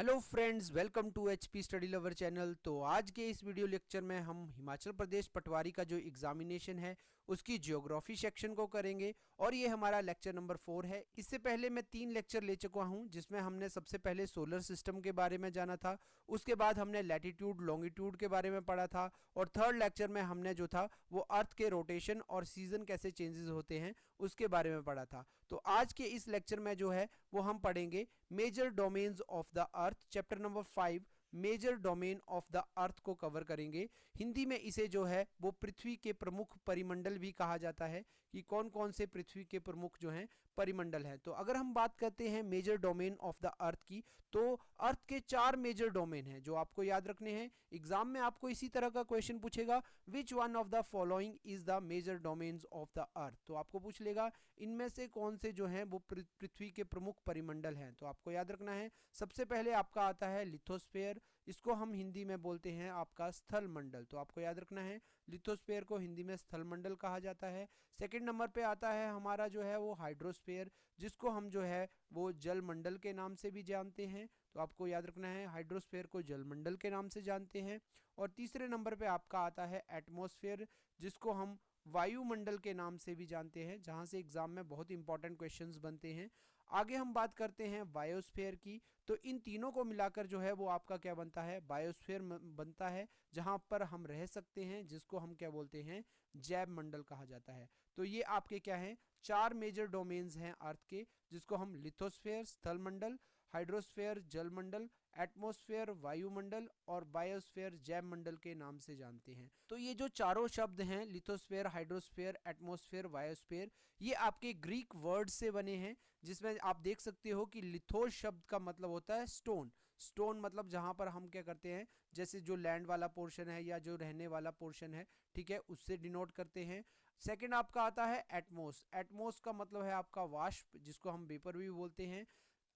Hello friends, welcome to HP study lover channel. तो आज के इस वीडियो लेक्चर में हम हिमाचल प्रदेश पटवारी का जो एग्जामिनेशन है उसकी ज्योग्राफी सेक्शन को करेंगे और ये हमारा लेक्चर नंबर 4 है। इससे पहले मैं 3 लेक्चर ले चुका हूँ, जिसमें हमने सबसे पहले सोलर सिस्टम के बारे में जाना था, उसके बाद हमने लैटिट्यूड लॉन्गिट्यूड के बारे में पढ़ा था और थर्ड लेक्चर में हमने जो था वो अर्थ के रोटेशन और सीजन कैसे चेंजेस होते हैं उसके बारे में पढ़ा था। तो आज के इस लेक्चर में जो है वो हम पढ़ेंगे major domains of the earth, chapter number 5 major domain of the earth को कवर करेंगे। हिंदी में इसे जो है वो पृथ्वी के प्रमुख परिमंडल भी कहा जाता है कि कौन कौन से पृथ्वी के प्रमुख जो हैं परिमंडल हैं। तो अगर हम बात करते हैं major domain of the earth की, तो अर्थ के 4 मेजर डोमेन हैं जो आपको याद रखने हैं। एग्जाम में आपको इसी तरह का क्वेश्चन पूछेगा, which one of the following is the major domains of the earth. तो आपको पूछ लेगा इनमें से कौन से जो हैं वो पृथ्वी के प्रमुख परिमंडल हैं। तो आपको याद रखना है, सबसे पहले आपका आता है लिथोस्फेयर, इसको हम हिंदी में बोलते हैं आपका स्थल मंडल। तो आपको याद रखना है लिथोस्फेयर को हिंदी में स्थल मंडल कहा जाता है। सेकंड नंबर पे आता है हमारा जो है वो हाइड्रोस्फेयर, जिसको हम जो है वो जल मंडल के नाम से भी जानते हैं। तो आपको याद रखना है हाइड्रोस्फेयर को जल मंडल के नाम से जानते हैं। और तीसरे नंबर पे आपका आता है एटमॉस्फेयर, जिसको हम वायुमंडल के नाम से भी जानते हैं, जहां से एग्जाम में बहुत इंपॉर्टेंट क्वेश्चंस बनते हैं। आगे हम बात करते हैं बायोस्फीयर की। तो इन तीनों को मिलाकर जो है वो आपका क्या बनता है, बायोस्फीयर बनता है, जहां पर हम रह सकते हैं, जिसको हम क्या बोलते हैं, जैव मंडल कहा जाता है। तो ये आपके क्या हैं, 4 मेजर डोमेन्स हैं अर्थ के, जिसको हम लिथोस्फीयर स्थल मंडल, हाइड्रोस्फीयर जल मंडल, एटमॉस्फेयर वायुमंडल और बायोस्फीयर जैव मंडल के नाम से जानते हैं। तो ये जो चारों शब्द हैं, लिथोस्फीयर, हाइड्रोस्फीयर, एटमॉस्फेयर, बायोस्फीयर, ये आपके ग्रीक वर्ड से बने हैं, जिसमें आप देख सकते हो कि लिथोस शब्द का मतलब होता है स्टोन। स्टोन मतलब जहां पर हम क्या करते हैं, जैसे जो लैंड वाला पोर्शन है या जो रहने वाला पोर्शन है, ठीक है, उससे डिनोट करते हैं। सेकंड आपका आता है एटमॉस। एटमॉस का मतलब है आपका वाष्प, जिसको हम वेपर भी बोलते हैं।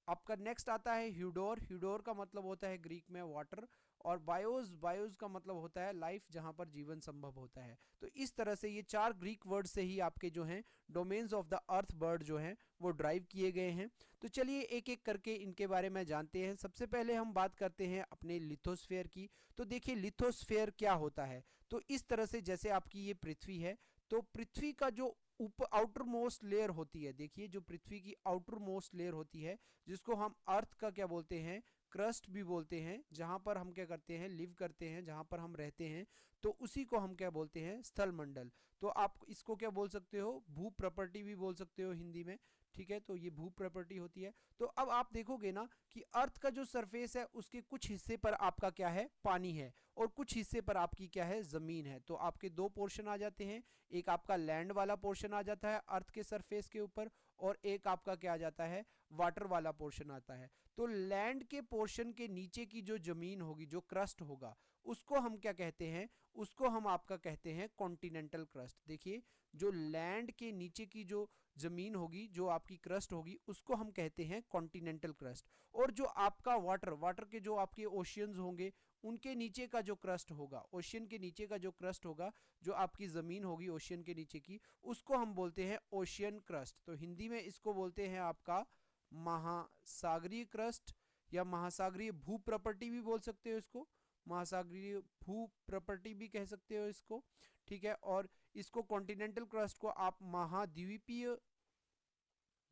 आपका नेक्स्ट आता है ह्यूडोर। ह्यूडोर का मतलब होता है ग्रीक में वाटर। और बायोस, बायोस का मतलब होता है लाइफ, जहां पर जीवन संभव होता है। तो इस तरह से ये 4 ग्रीक वर्ड से ही आपके जो हैं domains of the earth bird जो हैं वो ड्राइव किए गए हैं। तो चलिए एक एक करके इनके बारे में जानते हैं। सबसे पहले हम बात करते हैं अपने लिथोस्फेयर की। तो देखिए लिथोस्फेयर क्या होता है। तो इस तरह से जैसे आपकी ये पृथ्वी है, तो पृथ्वी का जो ऊपर आउटर मोस्ट लेयर होती है, देखिए जो पृथ्वी की आउटर मोस्ट लेयर होती है, जिसको हम अर्थ का क्या बोलते हैं, क्रस्ट भी बोलते हैं, जहां पर हम क्या करते हैं, लिव करते हैं, जहां पर हम रहते हैं, तो उसी को हम क्या बोलते हैं, स्थल मंडल। तो आप इसको क्या बोल सकते हो, भू प्रॉपर्टी भी बोल सकते हो हिंदी में, ठीक है। तो ये भू प्रॉपर्टी होती है। तो अब आप देखोगे ना कि अर्थ का जो सरफेस है उसके कुछ हिस्से पर आपका क्या है, पानी है, और कुछ हिस्से पर आपकी क्या है, जमीन है। तो आपके 2 पोर्शन आ जाते हैं, एक आपका लैंड वाला पोर्शन आ जाता है अर्थ के सरफेस के ऊपर, और एक आपका क्या आ जाता है, वाटर वाला पोर्शन आता है। तो लैंड के पोर्शन के नीचे की जो जमीन होगी, जो क्रस्ट होगा, उसको हम क्या कहते हैं, उसको हम आपका कहते हैं कॉन्टिनेंटल क्रस्ट। देखिए जो लैंड के नीचे की जो जमीन होगी, जो आपकी क्रस्ट होगी, उसको हम कहते हैं कॉन्टिनेंटल क्रस्ट। और जो आपका वाटर, वाटर के जो आपके ओशियंस होंगे, उनके नीचे का जो क्रस्ट होगा, ओशियन के नीचे का जो क्रस्ट होगा, जो आपकी जमीन होगी ओशियन के नीचे की, उसको हम बोलते हैं ओशियन क्रस्ट। तो हिंदी में इसको बोलते हैं आपका महासागरीय क्रस्ट, या महासागरीय भू प्रॉपर्टी भी बोल सकते हो इसको, महासागरीय भू प्रॉपर्टी भी कह सकते हो इसको, ठीक है। और इसको कॉन्टिनेंटल क्रस्ट को आप महाद्वीपीय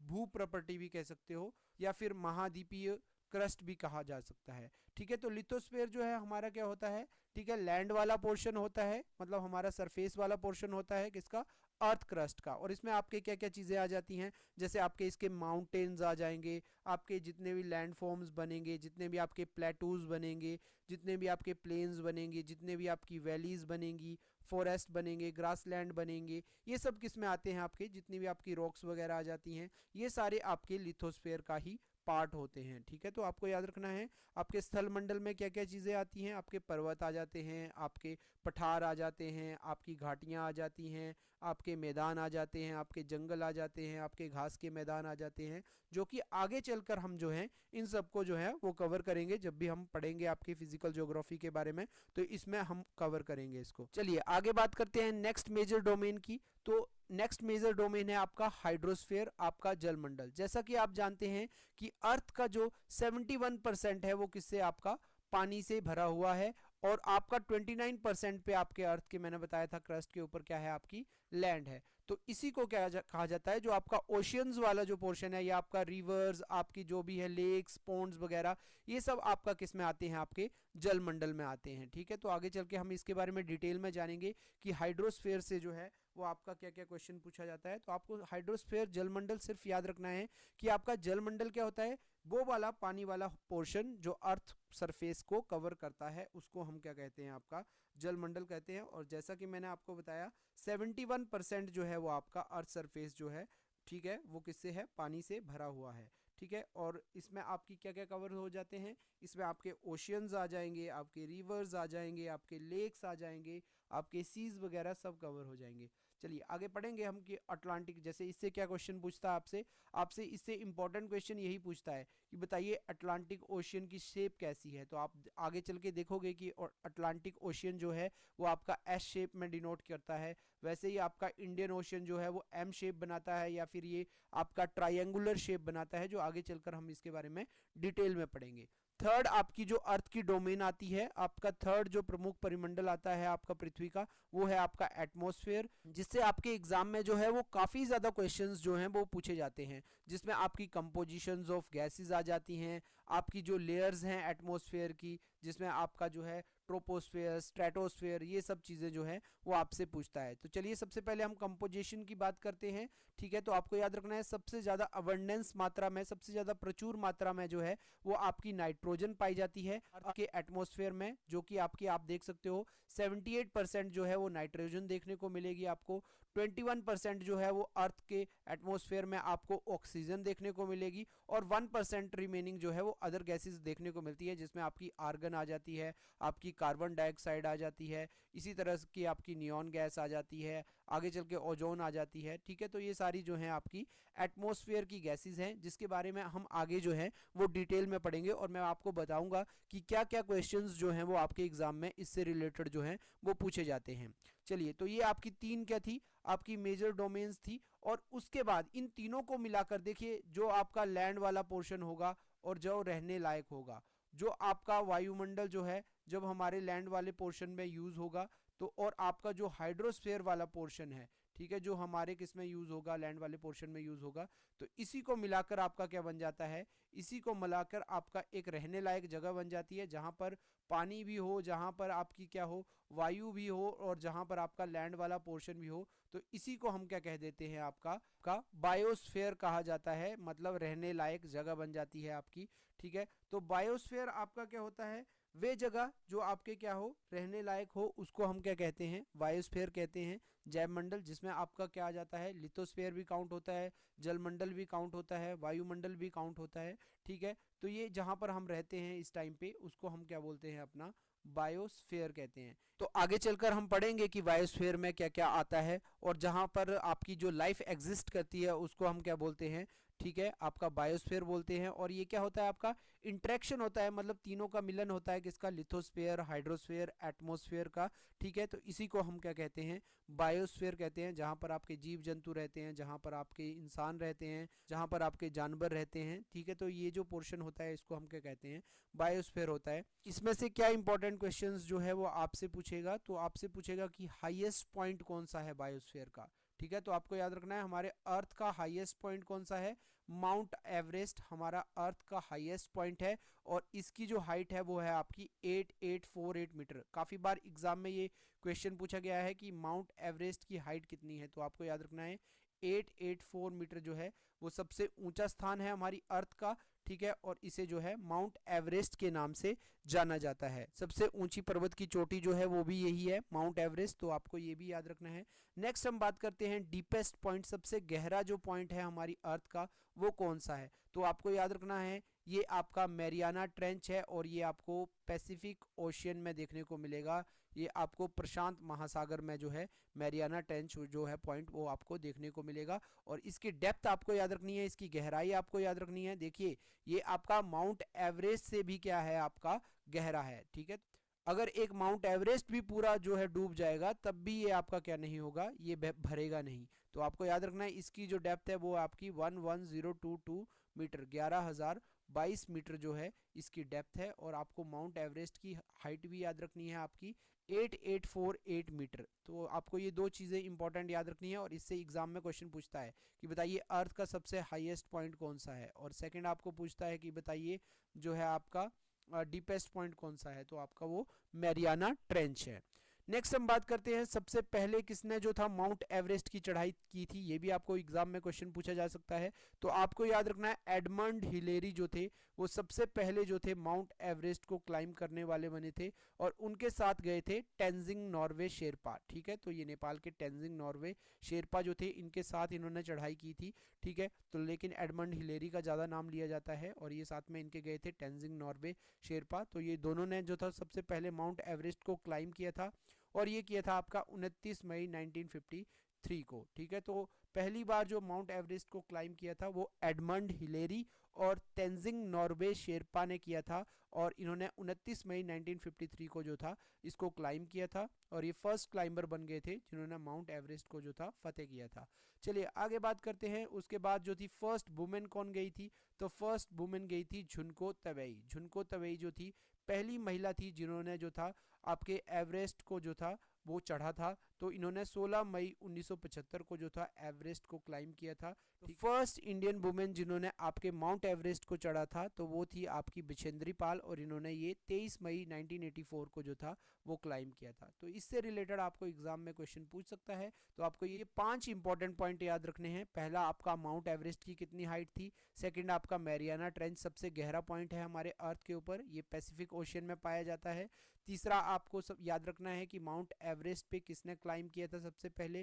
भू प्रॉपर्टी भी कह सकते हो, या फिर महाद्वीपीय क्रस्ट भी कहा जा सकता है, ठीक है। तो लिथोस्फीयर जो है हमारा क्या होता है, ठीक है, लैंड वाला पोर्शन होता है, मतलब हमारा सरफेस वाला पोर्शन होता है किसका, अर्थ क्रस्ट का। और इसमें आपके क्या क्या चीजें आ जाती हैं, जैसे आपके इसके माउंटेन्स आ जाएंगे, आपके जितने भी लैंड फॉर्म्स बनेंगे, जितने भी आपके प्लेटूज बनेंगे, जितने भी आपके प्लेन्स बनेंगे, जितने भी आपकी वैलीज बनेंगी, फॉरेस्ट बनेंगे, ग्रासलैंड बनेंगे, ये सब किस में आते हैं, आपके जितनी भी आपकी रॉक्स वगैरह आ जाती हैं, ये सारे आपके लिथोस्फीयर का ही पार्ट होते हैं, ठीक है। तो आपको याद रखना है आपके स्थल मंडल में क्या क्या चीज़ें आती हैं, आपके पर्वत आ जाते हैं, आपके पठार आ जाते हैं, आपकी घाटियाँ आ जाती हैं, आपके मैदान आ जाते हैं, आपके जंगल आ जाते हैं, आपके घास के मैदान आ जाते हैं, जो कि आगे चलकर हम जो हैं इन सबको जो है वो कवर करेंगे जब भी हम पढ़ेंगे आपकी फिजिकल ज्योग्राफी के बारे में। तो इसमें हम कवर करेंगे इसको। चलिए आगे बात करते हैं नेक्स्ट मेजर डोमेन की। तो नेक्स्ट मेजर डोमेन है आपका हाइड्रोस्फीयर, आपका जलमंडल। जैसा कि आप जानते हैं कि अर्थ का जो 71% है वो किससे, आपका पानी से भरा हुआ है, और आपका 29% पे आपके अर्थ के, मैंने बताया था क्रस्ट के ऊपर क्या है, आपकी लैंड है। तो इसी को क्या कहा जाता है, जो आपका ओशियंस वाला जो पोर्शन है, या आपका रिवर्स, आपकी जो भी है लेक्स, पॉन्ड्स वगैरह, ये सब आपका किस में आते हैं, आपके जलमंडल में आते हैं। ठीक है, तो आगे चल के हम इसके बारे में डिटेल में जानेंगे कि हाइड्रोस्फीयर से जो है वो आपका क्या क्या क्वेश्चन पूछा जाता है। तो आपको हाइड्रोस्फीयर, जलमंडल सिर्फ याद रखना है कि आपका जलमंडल क्या होता है, वो वाला पानी वाला पोर्शन जो अर्थ सरफेस को कवर करता है, उसको हम क्या कहते हैं, आपका जलमंडल कहते हैं। और जैसा कि मैंने आपको बताया 71% जो है वो आपका अर्थ सरफेस जो है, ठीक है, वो किससे है, पानी से भरा हुआ है। ठीक है, और इसमें आपकी क्या क्या कवर हो जाते हैं, इसमें आपके ओशियंस आ जाएंगे, आपके रिवर्स आ जाएंगे, आपके लेक्स आ जाएंगे, आपके सीज वगैरह सब कवर हो जाएंगे। चलिए आगे पढ़ेंगे हम कि अटलांटिक, जैसे इससे क्या क्वेश्चन पूछता है आपसे, आपसे इससे इंपॉर्टेंट क्वेश्चन यही पूछता है कि बताइए अटलांटिक ओशियन की शेप कैसी है। तो आप आगे चल के देखोगे कि अटलांटिक ओशियन जो है वो आपका एस शेप में डिनोट करता है, वैसे ही आपका इंडियन ओशियन जो है वो एम शेप बनाता है, या फिर ये आपका ट्रायंगुलर शेप बनाता है, जो आगे चलकर हम इसके बारे में डिटेल में पढ़ेंगे। थर्ड आपकी जो अर्थ की डोमेन आती है, आपका थर्ड जो प्रमुख परिमंडल आता है आपका पृथ्वी का, वो है आपका एटमॉस्फेयर, जिससे आपके एग्जाम में जो है वो काफी ज्यादा क्वेश्चंस जो हैं वो पूछे जाते हैं, जिसमें आपकी कंपोजिशंस ऑफ गैसेस आ जाती हैं, आपकी जो लेयर्स हैं एटमॉस्फेयर की, जिसमें आपका जो है ट्रोपोस्फेयर, स्ट्रेटोस्फेयर, ये सब चीजें जो है वो आपसे पूछता है। तो चलिए सबसे पहले हम कंपोजिशन की बात करते हैं। ठीक है, तो आपको याद रखना है सबसे ज्यादा अबंडेंस मात्रा में, सबसे ज्यादा प्रचुर मात्रा में जो है वो आपकी नाइट्रोजन पाई जाती है अर्थ के एटमॉस्फेयर में, जो कि आपकी आप देख सकते हो 78% जो है वो नाइट्रोजन देखने को मिलेगी आपको, 21% जो है वो अर्थ के एटमॉस्फेयर में आपको ऑक्सीजन देखने को मिलेगी, और 1% रिमेनिंग जो है वो अदर गैसेस देखने को मिलती है, जिसमें आपकी आर्गन आ जाती है, आपकी कार्बन डाइऑक्साइड आ जाती है, इसी तरह की आपकी नियॉन गैस आ जाती है, आगे चल के ओजोन आ जाती है। ठीक है, तो ये सारी जो है आपकी एटमॉस्फेयर की गैसेस हैं, जिसके बारे में हम आगे जो है वो डिटेल में पढ़ेंगे, और मैं आपको बताऊंगा कि क्या क्या क्वेश्चंस जो हैं वो आपके एग्जाम में इससे रिलेटेड जो हैं वो पूछे जाते हैं। चलिए, तो ये आपकी तीन क्या थी, आपकी मेजर डोमेन्स थी, और उसके बाद इन तीनों को मिलाकर देखिए, जो आपका लैंड वाला पोर्शन होगा और जो रहने लायक होगा, जो आपका वायुमंडल जो है जब हमारे लैंड वाले पोर्शन में यूज होगा, तो और आपका जो हाइड्रोस्फीयर वाला पोर्शन है, ठीक है, जो हमारे किस में यूज होगा, लैंड वाले पोर्शन में यूज होगा, तो इसी को मिलाकर आपका क्या बन जाता है, इसी को मिलाकर आपका एक रहने लायक जगह बन जाती है, जहां पर पानी भी हो, जहां पर आपकी क्या हो, वायु भी हो, और जहां पर आपका लैंड वाला पोर्शन भी हो। तो इसी को हम क्या कह देते हैं, आपका का बायोस्फीयर कहा जाता है, मतलब रहने लायक जगह बन जाती है आपकी। ठीक है, तो बायोस्फीयर आपका क्या होता है, वे जगह जो आपके क्या हो, रहने लायक हो, उसको हम क्या कहते हैं, बायोस्फीयर कहते हैं। जैवमंडल, जिसमें आपका क्या आ जाता है, लिथोस्फीयर भी काउंट होता है, जलमंडल भी काउंट होता है, वायुमंडल भी काउंट होता है। ठीक है, तो ये जहां पर हम रहते हैं इस टाइम पे, उसको हम क्या बोलते हैं, अपना बायोस्फीयर कहते हैं। तो आगे चलकर हम पढ़ेंगे कि बायोस्फीयर में क्या क्या आता है, और जहां पर आपकी जो लाइफ एग्जिस्ट करती है उसको हम क्या बोलते हैं, ठीक है, आपका बायोस्फीयर बोलते हैं। और ये क्या होता है, आपका इंटरेक्शन होता है, मतलब तीनों का मिलन होता है, किसका, लिथोस्फीयर, हाइड्रोस्फीयर, एटमॉस्फेयर का। ठीक है, तो इसी को हम क्या कहते हैं, बायोस्फीयर कहते हैं, जहां पर आपके जीव जंतु रहते हैं, जहां पर आपके इंसान रहते हैं, जहां पर आपके जानवर रहते हैं। ठीक है, तो ये जो पोर्शन होता है इसको हम क्या कहते हैं, बायोस्फीयर होता है। इसमें से क्या इंपॉर्टेंट क्वेश्चंस जो है वो आपसे पूछेगा, तो आपसे पूछेगा कि हाईएस्ट पॉइंट कौन सा है बायोस्फीयर का। ठीक है, तो आपको याद रखना है हमारे अर्थ का हाईएस्ट पॉइंट कौन सा है, माउंट एवरेस्ट हमारा अर्थ का हाईएस्ट पॉइंट है, और इसकी जो हाइट है वो है आपकी 8848 मीटर। काफी बार एग्जाम में ये क्वेश्चन पूछा गया है कि माउंट एवरेस्ट की हाइट कितनी है, तो आपको याद रखना है 884 मीटर जो है वो सबसे ऊंचा स्थान है हमारी अर्थ का। ठीक है, और इसे जो है माउंट एवरेस्ट के नाम से जाना जाता है। सबसे ऊंची पर्वत की चोटी जो है वो भी यही है, माउंट एवरेस्ट, तो आपको ये भी याद रखना है। नेक्स्ट हम बात करते हैं डीपेस्ट पॉइंट, सबसे गहरा जो पॉइंट है हमारी अर्थ का वो कौन सा है, तो आपको याद रखना है ये आपका मैरियाना ट्रेंच है, और ये आपको पैसिफिक ओशियन में देखने को मिलेगा। ये आपको प्रशांत महासागर में जो है मैरियाना ट्रेंच जो है पॉइंट वो आपको देखने को मिलेगा, और इसकी डेप्थ आपको याद रखनी है, इसकी गहराई आपको याद रखनी है। देखिए ये आपका माउंट एवरेस्ट से भी क्या है, आपका गहरा है। ठीक है, अगर एक माउंट एवरेस्ट भी पूरा जो है डूब जाएगा तब भी ये आपका क्या नहीं होगा, ये भरेगा नहीं। तो आपको याद रखना है इसकी जो डेप्थ है वो आपकी 11022 मीटर, 11,022 मीटर जो है इसकी डेप्थ है। और आपको माउंट एवरेस्ट की हाइट भी याद रखनी है आपकी 8848 मीटर। तो आपको ये दो चीज़ें इंपॉर्टेंट याद रखनी है, और इससे एग्जाम में क्वेश्चन पूछता है कि बताइए अर्थ का सबसे हाईएस्ट पॉइंट कौन सा है, और सेकंड आपको पूछता है कि बताइए जो है आपका डीपेस्ट पॉइंट कौन सा है, तो आपका वो मैरियाना ट्रेंच है। नेक्स्ट हम बात करते हैं सबसे पहले किसने जो था माउंट एवरेस्ट की चढ़ाई की थी, ये भी आपको एग्जाम में क्वेश्चन पूछा जा सकता है। तो आपको याद रखना है एडमंड हिलेरी जो थे वो सबसे पहले जो थे माउंट एवरेस्ट को क्लाइंब करने वाले बने थे, और उनके साथ गए थे टेंजिंग नॉर्वे शेरपा। ठीक है, तो ये नेपाल के टेंजिंग नॉर्वे शेरपा जो थे इनके साथ इन्होंने चढ़ाई की थी। ठीक है, तो लेकिन एडमंड हिलेरी का ज़्यादा नाम लिया जाता है, और ये साथ में इनके गए थे टेंजिंग नॉर्वे शेरपा। तो ये दोनों ने जो था सबसे पहले माउंट एवरेस्ट को क्लाइंब किया था, और ये किया था आपका 29 मई 1953 को। ठीक है, तो पहली बार जो माउंट एवरेस्ट को क्लाइंब किया था वो एडमंड हिलेरी और तेंजिंग नॉर्वे शेरपा ने किया था, और इन्होंने 29 मई 1953 को जो था इसको क्लाइंब किया था, और ये फर्स्ट क्लाइंबर बन गए थे जिन्होंने माउंट एवरेस्ट को जो था फतेह किया था। चलिए आगे बात करते हैं। उसके बाद जो थी फर्स्ट वुमेन कौन गई थी, तो फर्स्ट वुमेन गई थी झुनको तबेई। झुनको तबेई जो थी पहली महिला थी जिन्होंने जो था आपके एवरेस्ट को जो था वो चढ़ा था। तो इन्होंने 16 मई 1975 को जो था एवरेस्ट को क्लाइंब किया था। फर्स्ट इंडियन वुमेन जिन्होंने आपके माउंट एवरेस्ट को चढ़ा था तो वो थी आपकी बिछेंद्री पाल, और इन्होंने ये 23 मई 1984 को जो था वो क्लाइंब किया था। तो इससे रिलेटेड आपको एग्जाम में क्वेश्चन पूछ सकता है। तो आपको ये 5 इंपॉर्टेंट पॉइंट याद रखने हैं। पहला आपका माउंट एवरेस्ट की कितनी हाइट थी, सेकंड आपका मैरियाना ट्रेंच सबसे गहरा पॉइंट है हमारे अर्थ के ऊपर, ये पैसिफिक ओशियन में पाया जाता है। तीसरा आपको सब याद रखना है कि माउंट एवरेस्ट पे किसने क्लाइंब किया था सबसे पहले,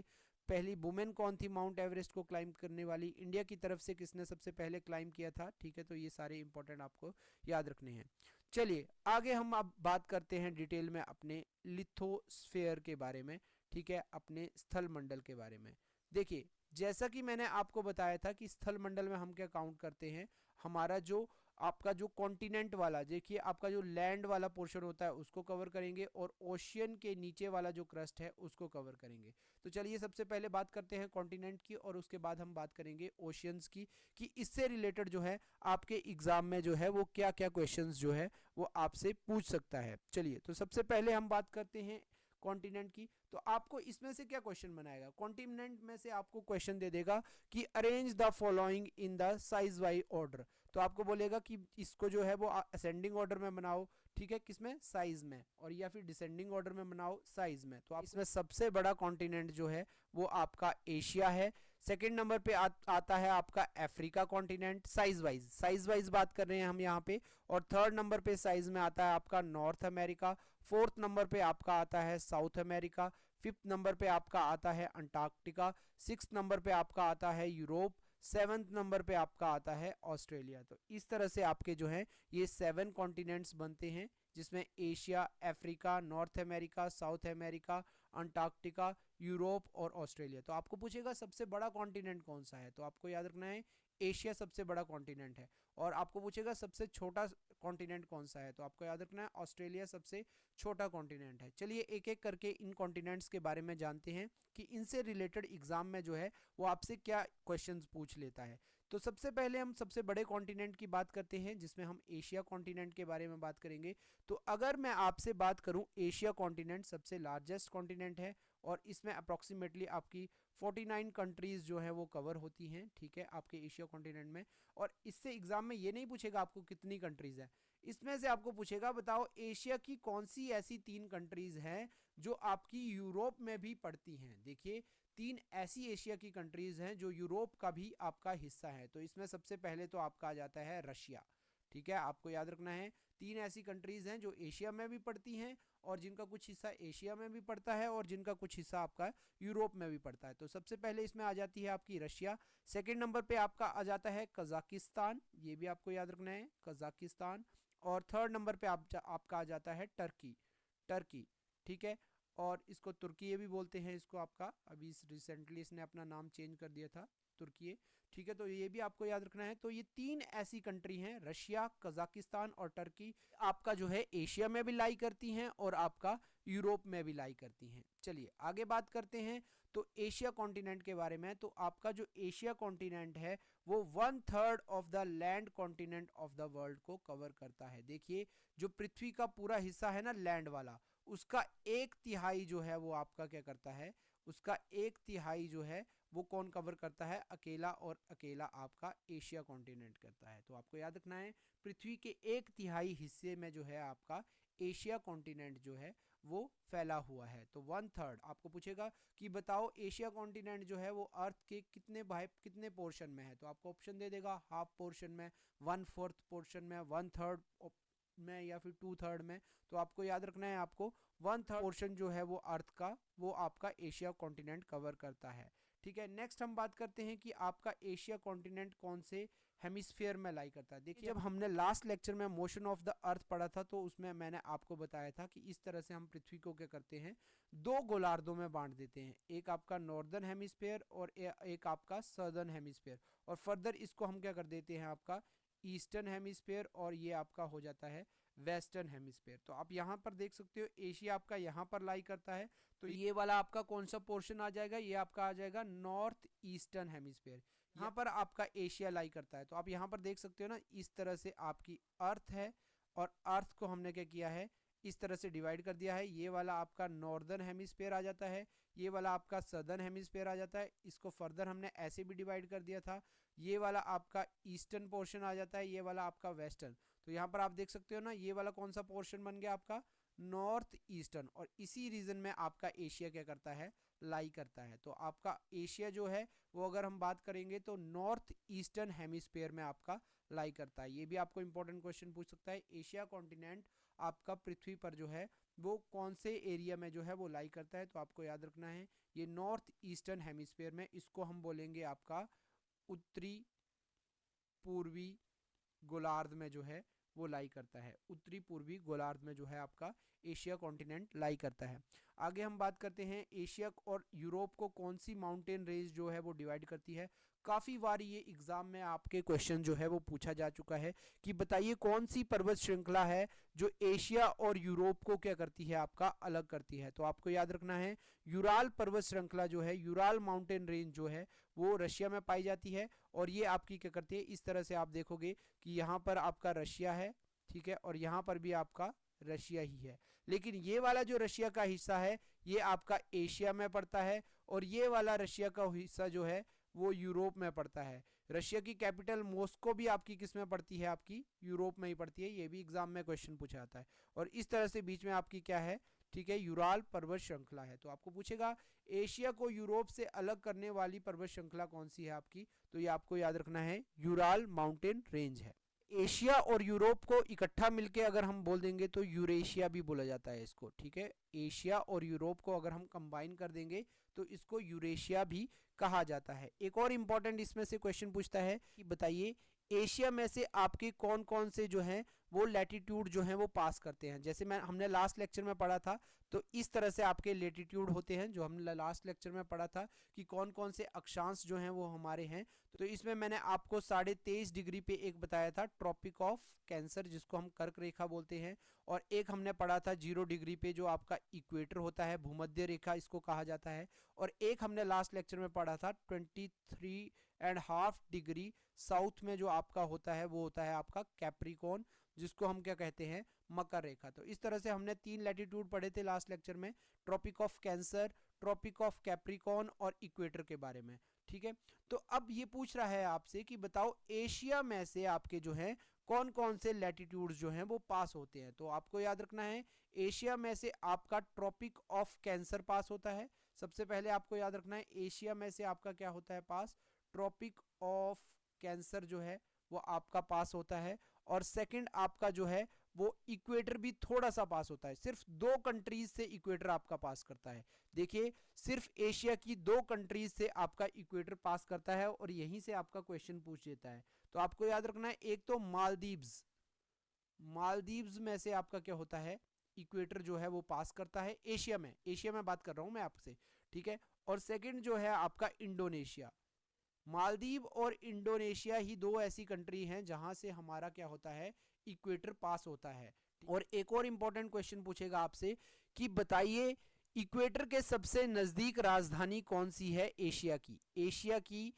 पहली वुमेन कौन थी माउंट एवरेस्ट को क्लाइंब करने वाली, इंडिया की तरफ से किसने सबसे पहले क्लाइंब किया था। ठीक है, तो ये सारे इंपॉर्टेंट आपको याद रखने हैं। चलिए आगे हम अब बात करते हैं डिटेल में अपने लिथोस्फेयर के बारे में। ठीक है, अपने स्थल मंडल के बारे में। देखिए जैसा कि मैंने आपको बताया था कि स्थल मंडल में हम क्या काउंट करते हैं, हमारा जो आपका जो कॉन्टिनेंट वाला, देखिए आपका जो लैंड वाला पोर्शन होता है उसको कवर करेंगे, और ओशियन के नीचे वाला जो क्रस्ट है उसको कवर करेंगे। तो चलिए सबसे पहले बात करते हैं कॉन्टिनेंट की, और उसके बाद हम बात करेंगे ओशियंस की, कि इससे रिलेटेड जो है आपके एग्जाम में जो है वो क्या क्या क्वेश्चंस जो है वो आपसे पूछ सकता है। चलिए तो सबसे पहले हम बात करते हैं कॉन्टिनेंट की। तो आपको इसमें से क्या क्वेश्चन बनाएगा, कॉन्टिनेंट में से आपको क्वेश्चन दे देगा कि arrange the following in the size wise order. तो आपको बोलेगा कि इसको जो है वो असेंडिंग ऑर्डर में बनाओ। ठीक है, किसमें, साइज में, और या फिर डिसेंडिंग ऑर्डर में बनाओ साइज में। तो आप इसमें सबसे बड़ा कॉन्टिनेंट जो है वो आपका एशिया है। सेकेंड नंबर पे आता है आपका अफ्रीका कॉन्टिनेंट, साइज वाइज बात कर रहे हैं हम यहाँ पे। और थर्ड नंबर पे साइज में आता है आपका नॉर्थ अमेरिका। फोर्थ नंबर पे आपका आता है साउथ अमेरिका। फिफ्थ नंबर पे आपका आता है अंटार्कटिका। सिक्स नंबर पे आपका आता है यूरोप। सेवंथ नंबर पे आपका आता है ऑस्ट्रेलिया। तो इस तरह से आपके जो है ये 7 कॉन्टिनेंट्स बनते हैं, जिसमें Asia, Africa, north America, south America, Antarctica, Europe और ऑस्ट्रेलिया। तो आपको पूछेगा सबसे बड़ा कॉन्टिनेंट कौन सा है, तो आपको याद रखना है एशिया सबसे बड़ा कॉन्टिनेंट है। और आपको पूछेगा सबसे छोटा कॉन्टिनेंट कौन सा है, तो आपको याद रखना है ऑस्ट्रेलिया सबसे छोटा कॉन्टिनेंट है। चलिए एक एक करके इन कॉन्टिनेंट्स के बारे में जानते हैं कि इनसे रिलेटेड एग्जाम में जो है वो आपसे क्या क्वेश्चंस पूछ लेता है। तो सबसे पहले हम सबसे बड़े कॉन्टिनेंट की बात करते हैं, जिसमें हम एशिया कॉन्टिनेंट के बारे में बात करेंगे। तो अगर मैं आपसे बात करूं, एशिया कॉन्टिनेंट सबसे लार्जेस्ट कॉन्टिनेंट है, और इसमें अप्रॉक्सीमेटली आपकी 49 कंट्रीज जो है वो कवर होती हैं। ठीक है, आपके एशिया कॉन्टिनेंट में। और इससे एग्जाम में ये नहीं पूछेगा आपको कितनी कंट्रीज है, इसमें से आपको पूछेगा बताओ एशिया की कौन सी ऐसी 3 कंट्रीज हैं जो आपकी यूरोप में भी पड़ती हैं। देखिए 3 ऐसी एशिया की कंट्रीज हैं जो यूरोप का भी आपका हिस्सा है। तो इसमें सबसे पहले तो आपका आ जाता है रशिया। ठीक है, आपको याद रखना है 3 ऐसी कंट्रीज हैं जो एशिया में भी पड़ती हैं, और जिनका कुछ हिस्सा एशिया में भी पड़ता है, और जिनका कुछ हिस्सा आपका यूरोप में भी पड़ता है। तो सबसे पहले इसमें आ जाती है आपकी रशिया। सेकंड नंबर पे आपका आ जाता है कजाकिस्तान, ये भी आपको याद रखना है कजाकिस्तान। और थर्ड नंबर पे आपका आ जाता है टर्की। ठीक है, और इसको तुर्की भी बोलते हैं इसको, आपका अभी रिसेंटली इसने अपना नाम चेंज कर दिया था तुर्की। ठीक है, तो ये भी आपको याद रखना है। तो ये 3 ऐसी कंट्री हैं, रशिया, कजाकिस्तान और टर्की, आपका जो है एशिया में भी लाई करती हैं और आपका यूरोप में भी लाई करती हैं। चलिए आगे बात करते हैं तो एशिया कॉन्टिनेंट के बारे में। तो आपका जो एशिया कॉन्टिनेंट है वो 1/3 of the land continent of the world को कवर करता है। देखिए जो पृथ्वी का पूरा हिस्सा है ना लैंड वाला, उसका 1/3 जो है वो आपका क्या करता है, उसका 1/3 जो है वो कौन कवर करता है, अकेला और अकेला आपका एशिया कॉन्टिनेंट करता है। तो आपको याद रखना है पृथ्वी के 1/3 हिस्से में जो है आपका एशिया कॉन्टिनेंट जो है वो फैला हुआ है। तो 1/3 आपको पूछेगा कि बताओ एशिया कॉन्टिनेंट जो है वो अर्थ के कितने पोर्शन में है, तो आपको ऑप्शन दे देगा हाफ पोर्शन में, 1/4 पोर्शन में, 1/3 में या फिर 2/3 में। तो आपको याद रखना है आपको 1/3 पोर्शन जो है वो अर्थ का वो आपका एशिया कॉन्टिनेंट कवर करता है। ठीक है, नेक्स्ट हम बात करते हैं कि आपका एशिया कॉन्टिनेंट कौन से हेमिस्फीयर में लाई करता है। देखिए जब हमने लास्ट लेक्चर में मोशन ऑफ द अर्थ पढ़ा था तो उसमें मैंने आपको बताया था कि इस तरह से हम पृथ्वी को क्या करते हैं, 2 गोलार्धों में बांट देते हैं, एक आपका नॉर्दर्न हेमिस्फीयर और एक आपका सदर्न हेमिस्फीयर, और फर्दर इसको हम क्या कर देते हैं आपका ईस्टर्न हेमिस्फीयर, और ये आपका हो जाता है वेस्टर्न हेमिस्फीयर। तो आप यहाँ पर देख सकते हो एशिया आपका यहाँ पर लाई करता है, तो ये वाला आपका कौन सा पोर्शन आ जाएगा, ये आपका आ जाएगा नॉर्थ ईस्टर्न हेमिस्फीयर। यहाँ पर आपका एशिया लाई करता है। तो आप यहाँ पर देख सकते हो ना इस तरह से आपकी अर्थ है, और अर्थ को हमने क्या किया है इस तरह से डिवाइड कर दिया है। ये वाला आपका नॉर्दर्न हेमिस्फीयर आ जाता है, ये वाला आपका सदर्न हेमिस्फीयर आ जाता है, इसको फर्दर हमने ऐसे भी डिवाइड कर दिया था। ये वाला आपका ईस्टर्न पोर्शन आ जाता है, ये वाला आपका वेस्टर्न। तो यहाँ पर आप देख सकते हो ना ये वाला कौन सा पोर्शन बन गया आपका नॉर्थ ईस्टर्न, और इसी रीजन में आपका एशिया क्या करता है लाई करता है। तो आपका एशिया जो है वो अगर हम बात करेंगे तो नॉर्थ ईस्टर्न हेमिस्फीयर में आपका लाई करता है। ये भी आपको इंपॉर्टेंट क्वेश्चन पूछ सकता है, एशिया कॉन्टिनेंट आपका पृथ्वी पर जो है वो कौन से एरिया में जो है वो लाई करता है। तो आपको याद रखना है ये नॉर्थ ईस्टर्न हेमिस्फीयर में, इसको हम बोलेंगे आपका उत्तरी पूर्वी गोलार्ध में जो है वो लाई करता है। उत्तरी पूर्वी गोलार्ध में जो है आपका एशिया कॉन्टिनेंट लाई करता है। आगे हम बात करते हैं एशिया और यूरोप को कौन सी माउंटेन रेंज जो है वो डिवाइड करती है। काफ़ी बार ये एग्जाम में आपके क्वेश्चन जो है वो पूछा जा चुका है कि बताइए कौन सी पर्वत श्रृंखला है जो एशिया और यूरोप को क्या करती है आपका अलग करती है। तो आपको याद रखना है यूराल पर्वत श्रृंखला जो है, यूराल माउंटेन रेंज जो है वो रशिया में पाई जाती है, और ये आपकी क्या करती है इस तरह से आप देखोगे कि यहाँ पर आपका रशिया है, ठीक है, और यहाँ पर भी आपका रशिया ही है, लेकिन ये वाला जो रशिया का हिस्सा है ये आपका एशिया में पड़ता है, और ये वाला रशिया का हिस्सा जो है वो यूरोप में पड़ता है। रशिया की कैपिटल मॉस्को भी आपकी किस में पड़ती है, आपकी यूरोप में ही पड़ती है। ये भी एग्जाम में क्वेश्चन पूछा जाता है, और इस तरह से बीच में आपकी क्या है, ठीक है, यूराल पर्वत श्रृंखला है। तो आपको पूछेगा एशिया को यूरोप से अलग करने वाली पर्वत श्रृंखला कौन सी है आपकी, तो ये आपको याद रखना है यूराल माउंटेन रेंज है। एशिया और यूरोप को इकट्ठा मिलके अगर हम बोल देंगे तो यूरेशिया भी बोला जाता है इसको, ठीक है। एशिया और यूरोप को अगर हम कंबाइन कर देंगे तो इसको यूरेशिया भी कहा जाता है। एक और इम्पॉर्टेंट इसमें से क्वेश्चन पूछता है कि बताइए एशिया में से आपके कौन कौन से जो हैं वो लैटिट्यूड जो हैं वो पास करते हैं। जैसे हमने लास्ट लेक्चर में पढ़ा था तो इस तरह से आपके लेटिट्यूड होते हैं, जो हमने लास्ट लेक्चर में पढ़ा था कि कौन कौन से अक्षांश जो हैं वो हमारे हैं। तो इसमें मैंने आपको 23.5 डिग्री पे एक बताया था ट्रॉपिक ऑफ कैंसर, जिसको हम कर्क रेखा बोलते हैं, और एक हमने पढ़ा था 0 डिग्री पे जो आपका इक्वेटर होता है, भूमध्य रेखा इसको कहा जाता है, और एक हमने लास्ट लेक्चर में पढ़ा था 23.5 डिग्री साउथ में जो आपका होता है वो होता है आपका कैप्रिकॉन, जिसको हम क्या कहते हैं मकर रेखा। तो इस तरह से हमने 3 लैटिट्यूड पढ़े थे लास्ट लेक्चर में, Tropic of Cancer, Tropic of Capricorn और इक्वेटर के बारे में, ठीक है। तो अब ये पूछ रहा है आपसे कि बताओ एशिया में से आपके जो है कौन कौन से लैटिट्यूड्स जो हैं वो पास होते हैं। तो आपको याद रखना है एशिया में से आपका ट्रॉपिक ऑफ कैंसर पास होता है। सबसे पहले आपको याद रखना है एशिया में से आपका क्या होता है पास, ट्रॉपिक ऑफ कैंसर जो है वो आपका पास होता है, और सेकंड आपका जो है वो इक्वेटर भी थोड़ा सा पास होता है। सिर्फ 2 कंट्रीज से इक्वेटर आपका पास करता है। देखिए सिर्फ एशिया की 2 कंट्रीज से आपका इक्वेटर पास करता है, और यहीं से आपका क्वेश्चन पूछ देता है। तो आपको याद रखना है एक तो मालदीव्स, मालदीव्स में से आपका क्या होता है इक्वेटर जो है वो पास करता है एशिया में, एशिया में बात कर रहा हूं मैं आपसे, ठीक है। और सेकंड जो है आपका इंडोनेशिया, मालदीव और इंडोनेशिया ही दो ऐसी कंट्री हैं जहां से हमारा क्या होता है, इक्वेटर पास होता है। और एक और इंपॉर्टेंट क्वेश्चन पूछेगा आपसे कि बताइए इक्वेटर के सबसे नजदीक राजधानी कौन सी है एशिया की। एशिया की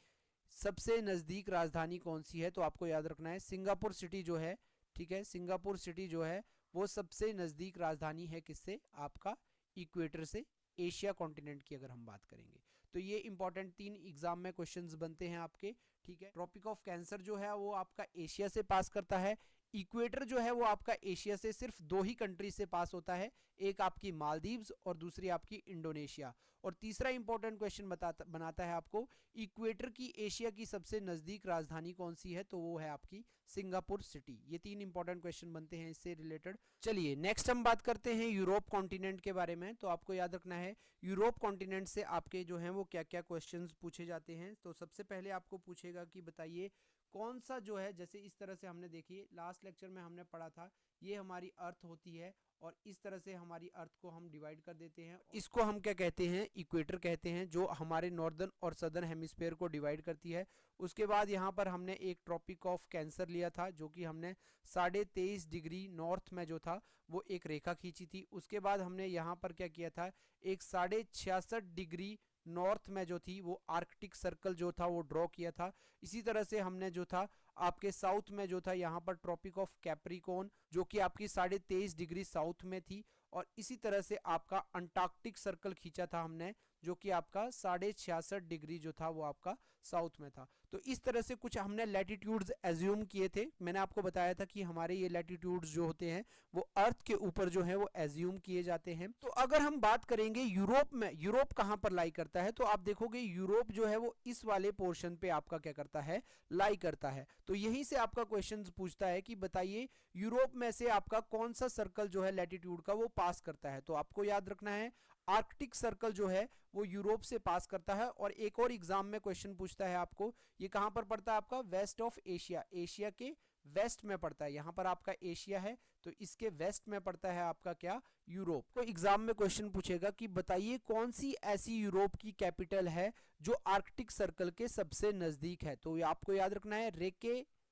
सबसे नजदीक राजधानी कौन सी है, तो आपको याद रखना है सिंगापुर सिटी जो है, ठीक है, सिंगापुर सिटी जो है वो सबसे नजदीक राजधानी है किससे, आपका इक्वेटर से, एशिया कॉन्टिनेंट की अगर हम बात करेंगे। तो ये इंपॉर्टेंट 3 एग्जाम में क्वेश्चंस बनते हैं आपके, ठीक है। ट्रॉपिक ऑफ कैंसर जो है वो आपका एशिया से पास करता है। इक्वेटर जो है वो आपका एशिया से सिर्फ 2 ही कंट्री से पास होता है, एक आपकी मालदीव्स और दूसरी आपकी इंडोनेशिया। और तीसरा इंपॉर्टेंट क्वेश्चन बनाता है आपको इक्वेटर की एशिया की सबसे नजदीक राजधानी कौन सी है, तो वो है आपकी सिंगापुर सिटी। ये 3 इंपॉर्टेंट क्वेश्चन बनते हैं इससे रिलेटेड। चलिए नेक्स्ट हम बात करते हैं यूरोप कॉन्टिनेंट के बारे में। तो आपको याद रखना है यूरोप कॉन्टिनेंट से आपके जो हैं वो क्या क्या क्वेश्चंस पूछे जाते हैं। तो सबसे पहले आपको पूछेगा कि बताइए कौन सा जो है, जैसे इस तरह से हमने देखिए लास्ट लेक्चर में हमने पढ़ा था, ये हमारी अर्थ होती है और इस तरह से हमारी अर्थ को हम डिवाइड कर देते हैं, इसको हम क्या कहते हैं, इक्वेटर कहते हैं, जो हमारे नॉर्दर्न और सदर्न हेमिस्फीयर को डिवाइड करती है। उसके बाद यहाँ पर हमने एक ट्रॉपिक ऑफ कैंसर लिया था जो कि हमने 23.5 डिग्री नॉर्थ में जो था वो एक रेखा खींची थी। उसके बाद हमने यहाँ पर क्या किया था, एक 66.5 डिग्री नॉर्थ में जो थी वो आर्कटिक सर्कल जो था वो ड्रॉ किया था। इसी तरह से हमने जो था आपके साउथ में जो था यहाँ पर ट्रॉपिक ऑफ कैप्रिकॉर्न जो कि आपकी 23.5 डिग्री साउथ में थी। और इसी तरह से आपका अंटार्कटिक सर्कल खींचा था हमने जो कि आपका 66.5 डिग्री जो था वो आपका साउथ में था। तो इस तरह से कुछ हमने लैटिट्यूड्स एज्यूम किए थे। मैंने आपको बताया था कि हमारे ये लैटिट्यूड्स जो होते हैं वो अर्थ के ऊपर जो है वो एज्यूम किए जाते हैं। तो अगर हम बात करेंगे यूरोप में, यूरोप कहाँ पर लाई करता है, तो आप देखोगे यूरोप जो है वो इस वाले पोर्शन पे आपका क्या करता है, लाई करता है। तो यहीं से आपका क्वेश्चन पूछता है कि बताइए यूरोप में से आपका कौन सा सर्कल जो है लैटिट्यूड का वो पास करता है। तो आपको याद रखना है आर्कटिक सर्कल जो है वो यूरोप से पास करता है। और एक और एग्जाम में क्वेश्चन पूछता है आपको, ये कहां पर पड़ता है, आपका वेस्ट ऑफ एशिया, एशिया के वेस्ट में पड़ता है। यहां पर आपका एशिया है तो इसके वेस्ट में पड़ता है आपका क्या, यूरोप। तो एग्जाम में क्वेश्चन पूछेगा कि बताइए कौन सी ऐसी यूरोप की कैपिटल है जो आर्कटिक सर्कल के सबसे नजदीक है। तो आपको याद रखना है रेकेजाविक,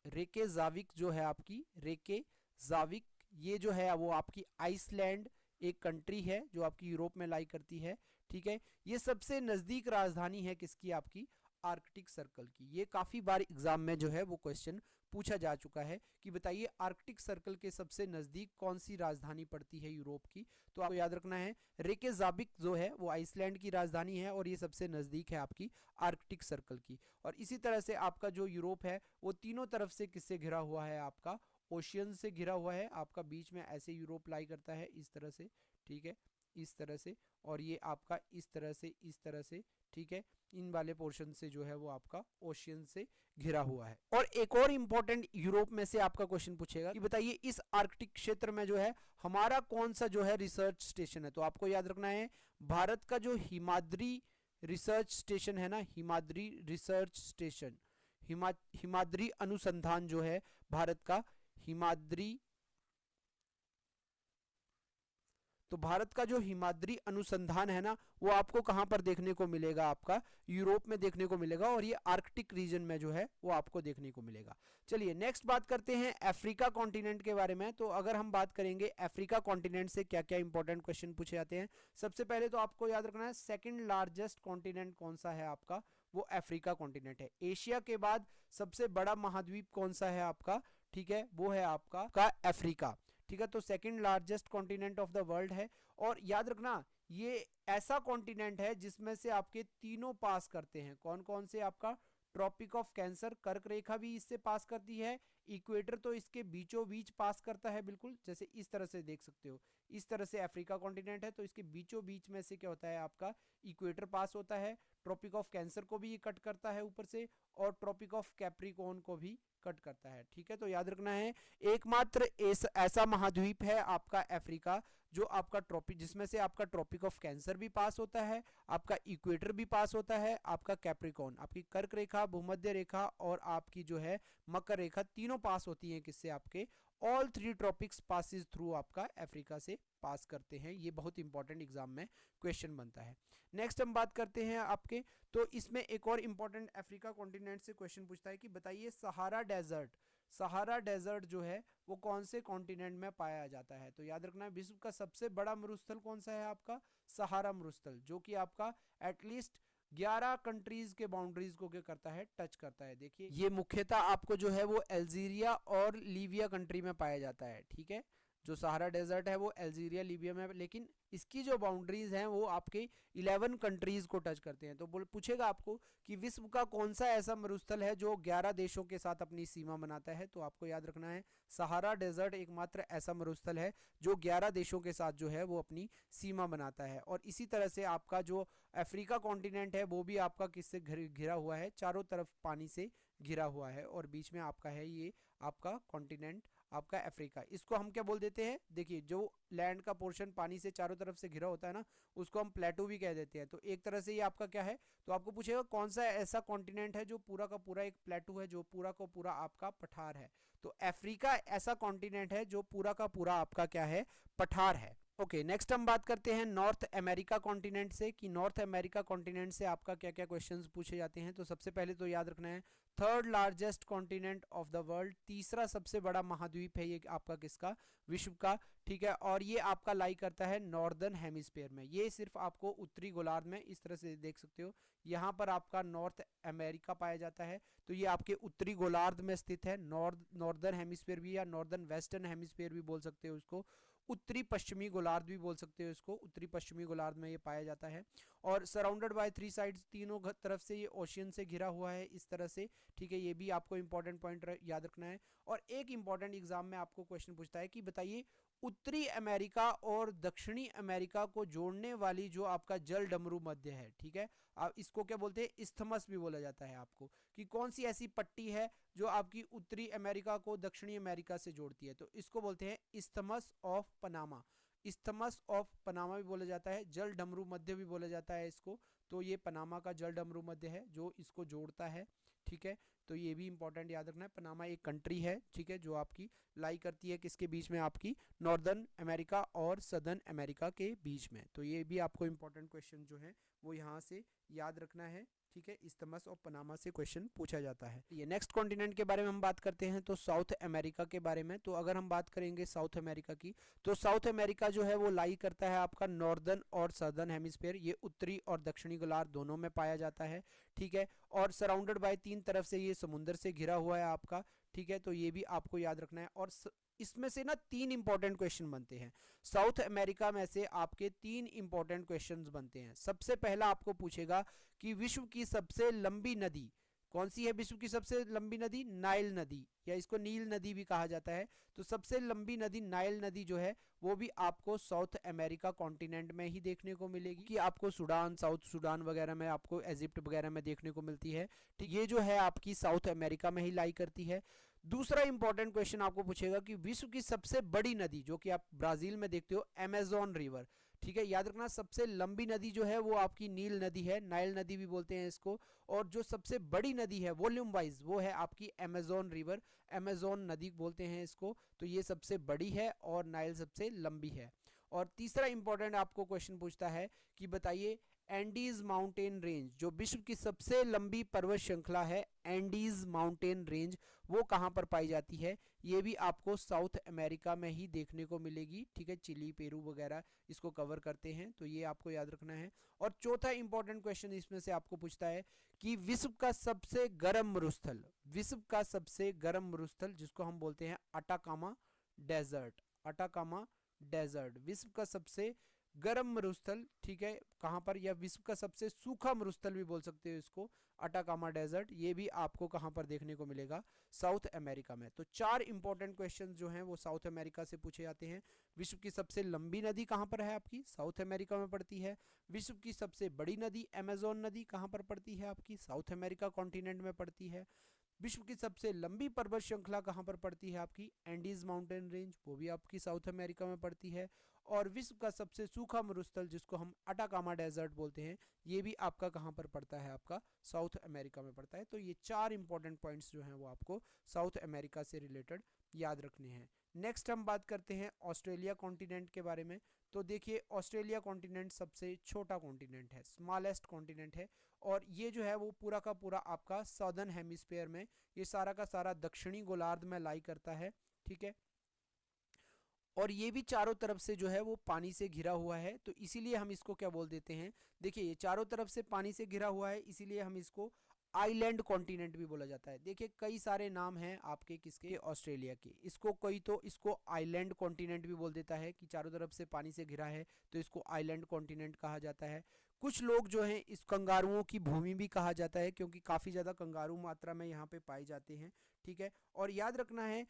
रेकेजाविक जो है आपकी, रेकेजाविक ये जो है वो आपकी आइसलैंड एक कंट्री है जो आपकी यूरोप में लाई करती है, ठीक है। ये सबसे नजदीक राजधानी है किसकी, आपकी आर्कटिक सर्कल की। ये काफी बार एग्जाम में जो है वो क्वेश्चन पूछा जा चुका है कि बताइए आर्कटिक सर्कल के सबसे नजदीक कौन सी राजधानी पड़ती है यूरोप की। तो आपको याद रखना है रेकेजाविक जो है वो आइसलैंड की राजधानी है और ये सबसे नजदीक है आपकी आर्कटिक सर्कल की। और इसी तरह से आपका जो यूरोप है वो तीनों तरफ से किससे घिरा हुआ है, आपका ओशियन से घिरा हुआ है। आपका बीच में ऐसे यूरोप लाई करता है इस तरह से, ठीक है, इस तरह से, और ये आपका इस तरह से, इस तरह से, ठीक है, इन वाले पोर्शन से जो है वो आपका ओशियन से घिरा हुआ है। और एक और इंपॉर्टेंट यूरोप में से आपका क्वेश्चन पूछेगा कि बताइए इस आर्कटिक क्षेत्र में जो है हमारा कौन सा जो है रिसर्च स्टेशन है। तो आपको याद रखना है भारत का जो हिमाद्री रिसर्च स्टेशन है ना, हिमाद्री रिसर्च स्टेशन, हिमाद्री अनुसंधान जो है भारत का, हिमाद्री, तो भारत का जो हिमाद्री अनुसंधान है ना वो आपको कहां पर देखने को मिलेगा, आपका यूरोप में देखने को मिलेगा और ये आर्कटिक रीजन में जो है वो आपको देखने को मिलेगा। चलिए नेक्स्ट बात करते हैं अफ्रीका कॉन्टिनेंट के बारे में। तो अगर हम बात करेंगे अफ्रीका कॉन्टिनेंट से क्या क्या इंपॉर्टेंट क्वेश्चन पूछे जाते हैं, सबसे पहले तो आपको याद रखना है सेकंड लार्जेस्ट कॉन्टिनेंट कौन सा है आपका, वो अफ्रीका कॉन्टिनेंट है। एशिया के बाद सबसे बड़ा महाद्वीप कौन सा है आपका, ठीक है, वो है आपका अफ्रीका, ठीक है। तो second largest continent of the world है। और याद रखना ये ऐसा कॉन्टिनेंट है जिसमें से आपके तीनों पास करते हैं, कौन कौन से, आपका ट्रॉपिक ऑफ कैंसर, कर्क रेखा भी इससे पास करती है, इक्वेटर तो इसके बीचों बीच पास करता है, बिल्कुल जैसे इस तरह से देख सकते हो, इस तरह से अफ्रीका कॉन्टिनेंट है तो इसके बीचों बीच में से क्या होता है, आपका इक्वेटर पास होता है। ट्रॉपिक ऑफ कैंसर को भी ये कट करता है ऊपर से और ट्रॉपिक ऑफ कैप्रिकॉर्न को भी कट करता है, ठीक है। तो याद रखना है एकमात्र ऐसा महाद्वीप है आपका अफ्रीका जो आपका ट्रॉपिक, जिसमें से आपका ट्रॉपिक ऑफ कैंसर भी पास होता है, आपका इक्वेटर भी पास होता है, आपका कैप्रिकॉर्न, आपकी कर्क रेखा, भूमध्य रेखा और आपकी जो है मकर रेखा, तीनों पास होती हैं किससे, आपके ऑल 3 ट्रॉपिक्स पासिस थ्रू आपका अफ्रीका से पास करते हैं। ये बहुत इंपॉर्टेंट एग्जाम में क्वेश्चन बनता है। नेक्स्ट हम बात करते हैं आपके, तो इसमें एक और इंपॉर्टेंट अफ्रीका कॉन्टिनेंट से क्वेश्चन पूछता है कि बताइए सहारा डेजर्ट जो है वो कौन से कॉन्टिनेंट में पाया जाता है। तो याद रखना है विश्व का सबसे बड़ा मरुस्थल कौन सा है आपका, सहारा मरुस्थल, जो कि आपका एटलीस्ट 11 कंट्रीज के बाउंड्रीज को क्या करता है, टच करता है। देखिए ये मुख्यतः आपको जो है वो अल्जीरिया और लीबिया कंट्री में पाया जाता है, ठीक है। जो सहारा डेजर्ट है वो अल्जीरिया लीबिया में, लेकिन इसकी जो बाउंड्रीज हैं वो आपके 11 कंट्रीज को टच करते हैं। तो पूछेगा आपको कि विश्व का कौन सा ऐसा मरुस्थल है जो 11 देशों के साथ अपनी सीमा बनाता है। तो आपको याद रखना है सहारा डेजर्ट एकमात्र ऐसा मरुस्थल है जो 11 देशों के साथ जो है वो अपनी सीमा बनाता है। और इसी तरह से आपका जो अफ्रीका कॉन्टिनेंट है वो भी आपका किससे घिरा हुआ है, चारों तरफ पानी से घिरा हुआ है, और बीच में आपका है ये आपका कॉन्टिनेंट आपका अफ्रीका। इसको हम क्या बोल देते हैं, देखिए जो लैंड का पोर्शन पानी से चारों तरफ से घिरा होता है ना, उसको हम प्लेटू भी कह देते हैं। तो एक तरह से ये आपका क्या है, तो आपको पूछेगा कौन सा ऐसा कॉन्टिनेंट है जो पूरा का पूरा एक प्लेटू है, जो पूरा का पूरा आपका पठार है। तो अफ्रीका ऐसा कॉन्टिनेंट है जो पूरा का पूरा आपका क्या है, पठार है। ओके, नेक्स्ट हम बात करते हैं नॉर्थ अमेरिका कॉन्टिनेंट से, कि नॉर्थ अमेरिका कॉन्टिनेंट से आपका क्या क्या क्वेश्चंस पूछे जाते हैं। तो सबसे पहले तो याद रखना है third largest continent of the world, तीसरा सबसे बड़ा महाद्वीप है ये आपका किसका, विश्व का, ठीक है। और ये आपका लाई करता है नॉर्दर्न हेमिस्फीयर में। ये सिर्फ आपको उत्तरी गोलार्ध में इस तरह से देख सकते हो, यहाँ पर आपका नॉर्थ अमेरिका पाया जाता है। तो ये आपके उत्तरी गोलार्ध में स्थित है। नॉर्दर्न हेमिस्फीयर भी या नॉर्दर्न वेस्टर्न हेमिस्फीयर भी बोल सकते हो उसको, उत्तरी पश्चिमी गोलार्ध भी बोल सकते हो इसको, उत्तरी पश्चिमी गोलार्ध में ये पाया जाता है। और सराउंडेड बाय 3 साइड्स, तीनों तरफ से ये ओशियन से घिरा हुआ है इस तरह से, ठीक है। ये भी आपको इंपॉर्टेंट पॉइंट याद रखना है। और एक इंपॉर्टेंट एग्जाम में आपको क्वेश्चन पूछता है कि बताइए उत्तरी अमेरिका और दक्षिणी अमेरिका को जोड़ने वाली जो आपका जल डमरू मध्य है, ठीक है, आप इसको क्या बोलते हैं, इस्थमस भी बोला जाता है आपको, कि कौन सी ऐसी पट्टी है जो आपकी उत्तरी अमेरिका को दक्षिणी अमेरिका से जोड़ती है। तो इसको बोलते हैं isthmus of Panama, isthmus of Panama भी बोला जाता है, जल डमरू मध्य भी बोला जाता है इसको। तो ये पनामा का जल डमरू मध्य है जो इसको जोड़ता है, ठीक है। तो ये भी इंपॉर्टेंट याद रखना है। पनामा एक कंट्री है, ठीक है, जो आपकी लाई करती है किसके बीच में, आपकी नॉर्दर्न अमेरिका और सदर्न अमेरिका के बीच में। तो ये भी आपको इंपॉर्टेंट क्वेश्चन जो है वो यहाँ से याद रखना है, ठीक है। इस्थमस ऑफ पनामा से क्वेश्चन पूछा जाता है। ये नेक्स्ट कॉन्टिनेंट के बारे में हम बात करते हैं, तो साउथ अमेरिका के बारे में। तो अगर हम बात करेंगे साउथ अमेरिका की, तो साउथ अमेरिका जो है वो लाई करता है आपका नॉर्दर्न और सदर्न हेमिस्फीयर, ये उत्तरी और दक्षिणी गोलार्ध दोनों में पाया जाता है, ठीक है। और सराउंडेड बाय 3 तरफ से ये समुद्र से घिरा हुआ है आपका, ठीक है। तो ये भी आपको याद रखना है। और इसमें से ना 3 इंपॉर्टेंट क्वेश्चन बनते हैं साउथ अमेरिका में से, आपके 3 इंपॉर्टेंट क्वेश्चंस बनते हैं। सबसे पहला आपको पूछेगा कि विश्व की सबसे लंबी नदी कौन सी है, विश्व की सबसे लंबी नदी नाइल नदी, या इसको नील नदी भी कहा जाता है। तो सबसे लंबी नदी नाइल नदी जो है वो भी आपको साउथ अमेरिका कॉन्टिनेंट में ही देखने को मिलेगी, कि आपको सूडान, साउथ सूडान वगैरह में, आपको इजिप्ट वगैरह में देखने को मिलती है, ठीक। ये जो है आपकी साउथ अमेरिका में ही लाई करती है। दूसरा इंपॉर्टेंट क्वेश्चन आपको पूछेगा कि विश्व की सबसे बड़ी नदी, जो कि आप ब्राजील में देखते हो, अमेजोन रिवर, ठीक है। याद रखना सबसे लंबी नदी जो है वो आपकी नील नदी है, नाइल नदी भी बोलते हैं इसको। और जो सबसे बड़ी नदी है वॉल्यूम वाइज वो है आपकी अमेजोन रिवर, अमेजोन नदी बोलते हैं इसको। तो ये सबसे बड़ी है और नाइल सबसे लंबी है। और तीसरा इंपॉर्टेंट आपको क्वेश्चन पूछता है कि बताइए एंडीज माउंटेन रेंज, जो विश्व की सबसे लंबी पर्वत श्रृंखला है, एंडीज माउंटेन रेंज, वो कहाँ पर पाई जाती है। ये भी आपको साउथ अमेरिका में ही देखने को मिलेगी, ठीक है। चिली, पेरू वगैरह इसको कवर करते हैं, तो ये आपको याद रखना है। और चौथा इंपॉर्टेंट क्वेश्चन इसमें से आपको पूछता है कि विश्व का सबसे गर्म मरुस्थल, विश्व का सबसे गर्म मरुस्थल जिसको हम बोलते हैं अटाकामा डेजर्ट, अटाकामा डेजर्ट विश्व का सबसे गर्म मरुस्थल, ठीक है, कहां पर, या विश्व का सबसे सूखा मरुस्थल भी बोल सकते हो इसको, अटाकामा डेजर्ट। ये भी आपको कहां पर देखने को मिलेगा, साउथ अमेरिका में। तो 4 इंपॉर्टेंट क्वेश्चन जो हैं वो साउथ अमेरिका से पूछे जाते हैं। विश्व की सबसे लंबी नदी कहां पर है आपकी, साउथ अमेरिका में पड़ती है। विश्व की सबसे बड़ी नदी अमेजोन नदी कहां पर पड़ती है आपकी, साउथ अमेरिका कॉन्टिनेंट में पड़ती है। विश्व की सबसे लंबी पर्वत श्रृंखला कहाँ पर पड़ती है? आपकी एंडीज माउंटेन रेंज, वो भी आपकी साउथ अमेरिका में पड़ती है। और विश्व का सबसे सूखा मरुस्थल जिसको हम अटाकामा डेजर्ट बोलते हैं, ये भी आपका कहाँ पर पड़ता है? आपका साउथ अमेरिका में पड़ता है। तो ये 4 इंपॉर्टेंट पॉइंट्स जो हैं वो आपको साउथ अमेरिका से रिलेटेड याद रखने हैं। नेक्स्ट हम बात करते हैं ऑस्ट्रेलिया कॉन्टिनेंट के बारे में। तो देखिए, ऑस्ट्रेलिया कॉन्टिनेंट सबसे छोटा कॉन्टिनेंट है, स्मॉलेस्ट कॉन्टिनेंट है, और ये जो है वो पूरा का पूरा आपका सदर्न हेमिस्फीयर में, ये सारा का सारा दक्षिणी गोलार्ध में लाई करता है, ठीक है। और ये भी चारों तरफ से जो है वो पानी से घिरा हुआ है, तो इसीलिए हम इसको क्या बोल देते हैं? देखिए, ये चारों तरफ से पानी से घिरा हुआ है, इसीलिए हम इसको आइलैंड कॉन्टिनेंट भी बोला जाता है। देखिए, कई सारे नाम हैं आपके किसके? ऑस्ट्रेलिया के। इसको कोई तो इसको आइलैंड कॉन्टिनेंट भी बोल देता है कि चारों तरफ से पानी से घिरा है, तो इसको आइलैंड कॉन्टिनेंट कहा जाता है। कुछ लोग जो हैं इस कंगारुओं की भूमि भी कहा जाता है, क्योंकि काफ़ी ज़्यादा कंगारू मात्रा में यहाँ पे पाए जाते हैं, ठीक है। और याद रखना है,